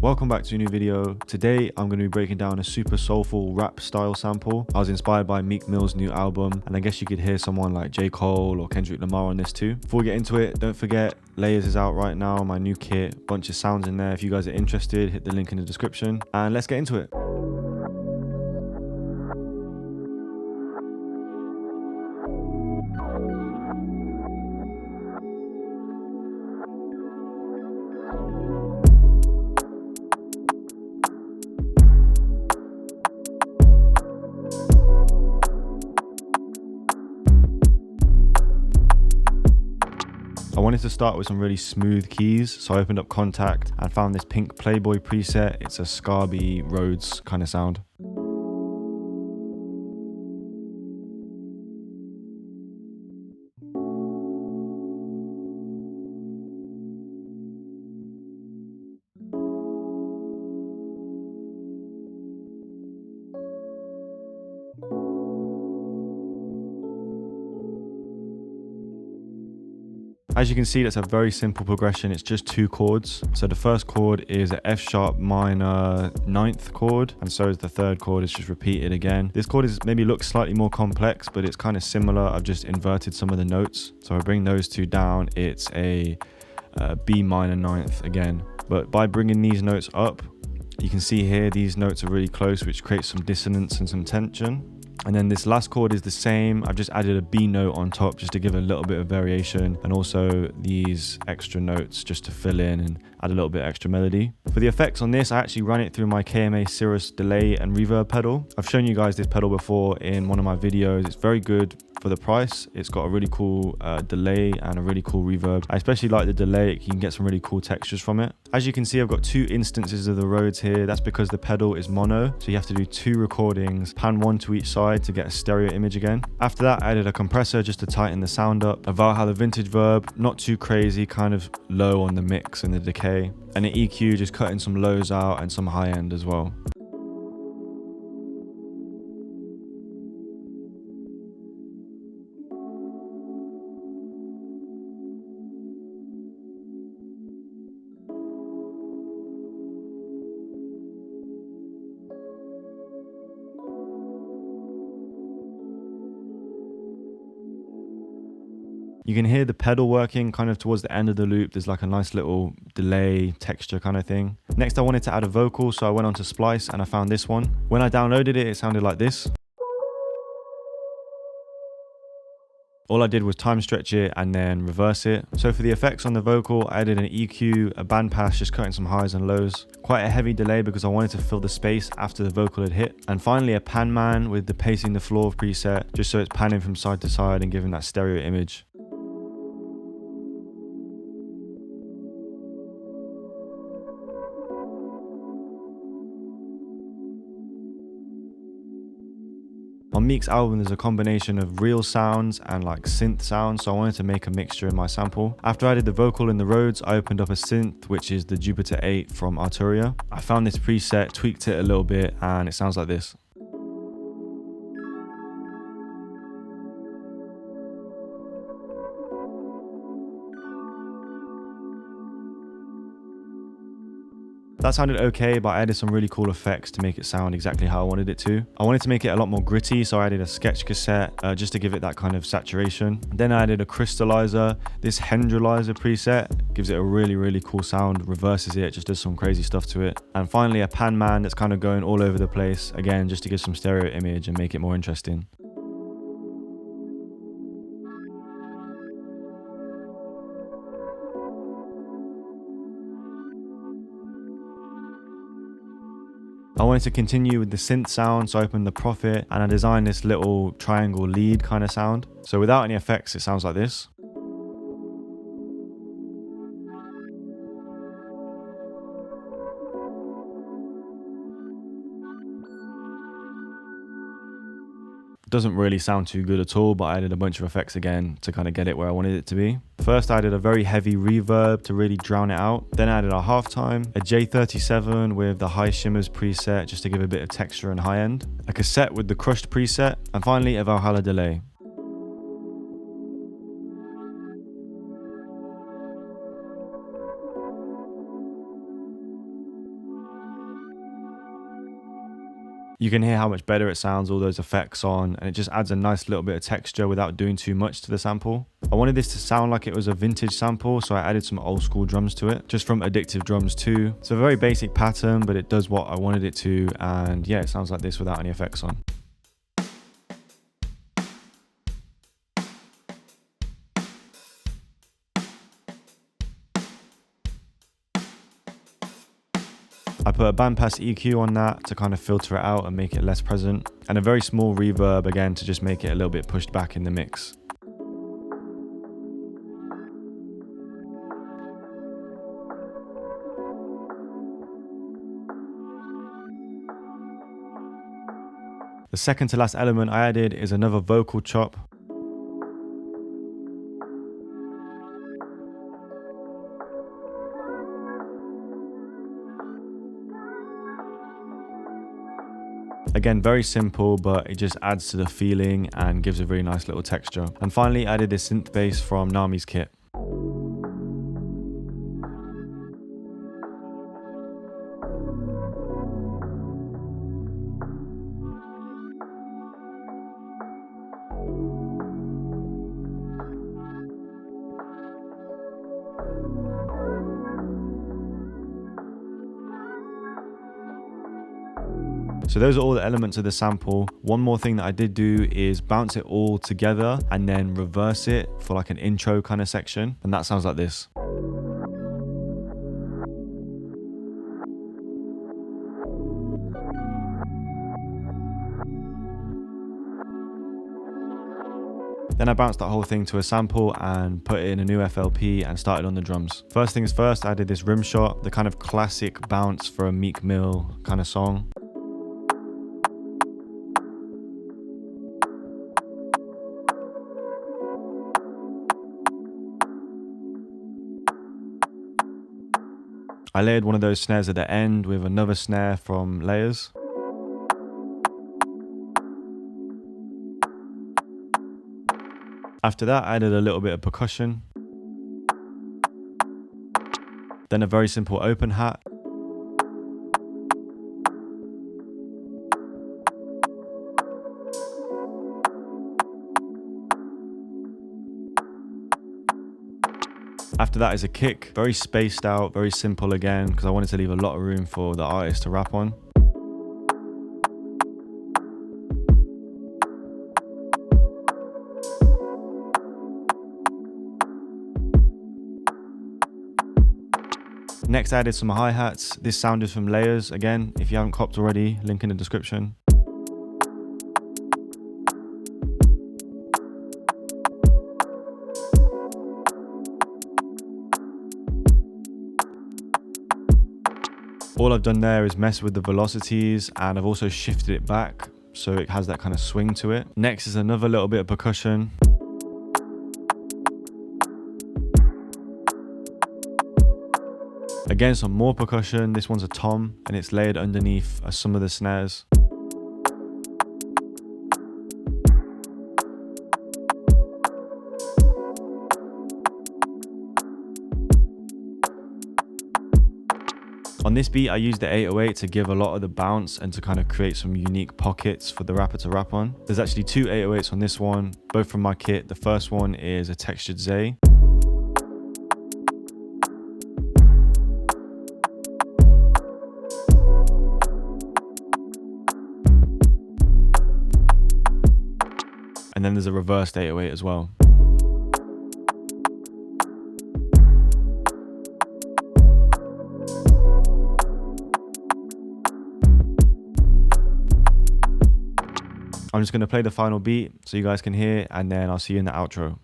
Welcome back to a new video. Today I'm going to be breaking down a super soulful rap style sample. I was inspired by Meek Mill's new album, and I guess you could hear someone like J. Cole or Kendrick Lamar on this too. Before we get into it, don't forget Layers is out right now, my new kit, bunch of sounds in there. If you guys are interested, hit the link in the description and let's get into it. I wanted to start with some really smooth keys, so I opened up Contact and found this pink Playboy preset. It's a Scarby Rhodes kind of sound. As you can see, that's a very simple progression. It's just two chords. So the first chord is an F sharp minor 9th chord, and so is the third chord. It's just repeated again. This chord is maybe looks slightly more complex, but it's kind of similar. I've just inverted some of the notes. So I bring those two down. It's a B minor 9th again. But by bringing these notes up, you can see here these notes are really close, which creates some dissonance and some tension. And then this last chord is the same. I've just added a B note on top just to give a little bit of variation, and also these extra notes just to fill in and add a little bit extra melody. For the effects on this, I actually run it through my KMA Cirrus delay and reverb pedal. I've shown you guys this pedal before in one of my videos. It's very good for the price. It's got a really cool delay and a really cool reverb. I especially like the delay. You can get some really cool textures from it. As you can see, I've got two instances of the Rhodes here. That's because the pedal is mono, so you have to do two recordings, pan one to each side to get a stereo image again. After that, I added a compressor just to tighten the sound up, a Valhalla vintage verb, not too crazy, kind of low on the mix and the decay, and an EQ, just cutting some lows out and some high end as well. You can hear the pedal working kind of towards the end of the loop. There's like a nice little delay texture kind of thing. Next, I wanted to add a vocal, so I went onto Splice and I found this one. When I downloaded it, it sounded like this. All I did was time stretch it and then reverse it. So for the effects on the vocal, I added an EQ, a bandpass, just cutting some highs and lows. Quite a heavy delay because I wanted to fill the space after the vocal had hit. And finally a pan man with the pacing the floor preset, just so it's panning from side to side and giving that stereo image. On Meek's album, there's a combination of real sounds and like synth sounds, so I wanted to make a mixture in my sample. After I did the vocal in the Rhodes, I opened up a synth, which is the Jupiter 8 from Arturia. I found this preset, tweaked it a little bit, and it sounds like this. That sounded okay, but I added some really cool effects to make it sound exactly how I wanted it to. I wanted to make it a lot more gritty, so I added a sketch cassette just to give it that kind of saturation. Then I added a Crystallizer. This Hendrilizer preset gives it a really cool sound, reverses it, just does some crazy stuff to it. And finally a pan man that's kind of going all over the place, again, just to give some stereo image and make it more interesting. I wanted to continue with the synth sound, so I opened the Prophet and I designed this little triangle lead kind of sound. So without any effects, it sounds like this. Doesn't really sound too good at all, but I added a bunch of effects again to kind of get it where I wanted it to be. First, I added a very heavy reverb to really drown it out. Then I added a halftime, a J37 with the high shimmers preset just to give a bit of texture and high end, a cassette with the crushed preset, and finally a Valhalla delay. You can hear how much better it sounds, all those effects on, and it just adds a nice little bit of texture without doing too much to the sample. I wanted this to sound like it was a vintage sample, so I added some old school drums to it, just from Addictive Drums 2. It's a very basic pattern, but it does what I wanted it to, and yeah, it sounds like this without any effects on. I put a bandpass EQ on that to kind of filter it out and make it less present, and a very small reverb again to just make it a little bit pushed back in the mix. The second to last element I added is another vocal chop. Again, very simple, but it just adds to the feeling and gives a very nice little texture. And finally, I added this synth bass from Nami's kit. So those are all the elements of the sample. One more thing that I did do is bounce it all together and then reverse it for like an intro kind of section. And that sounds like this. Then I bounced that whole thing to a sample and put it in a new FLP and started on the drums. First things first, I did this rim shot, the kind of classic bounce for a Meek Mill kind of song. I layered one of those snares at the end with another snare from Layers. After that, I added a little bit of percussion. Then a very simple open hat. After that is a kick, very spaced out, very simple again, because I wanted to leave a lot of room for the artist to rap on. Next I added some hi-hats. This sound is from Layers. Again, if you haven't copped already, link in the description. All I've done there is mess with the velocities, and I've also shifted it back so it has that kind of swing to it. Next is another little bit of percussion. Again, some more percussion. This one's a tom and it's layered underneath some of the snares. On this beat, I used the 808 to give a lot of the bounce and to kind of create some unique pockets for the rapper to rap on. There's actually two 808s on this one, both from my kit. The first one is a textured Zay. And then there's a reversed 808 as well. I'm just going to play the final beat so you guys can hear, and then I'll see you in the outro.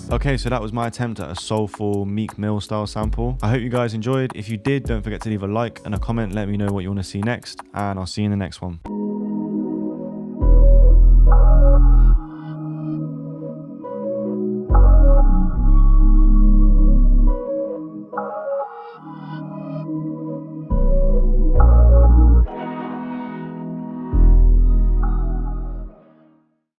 Okay, so that was my attempt at a soulful Meek Mill style sample. I hope you guys enjoyed. If you did, don't forget to leave a like and a comment. Let me know what you want to see next, and I'll see you in the next one.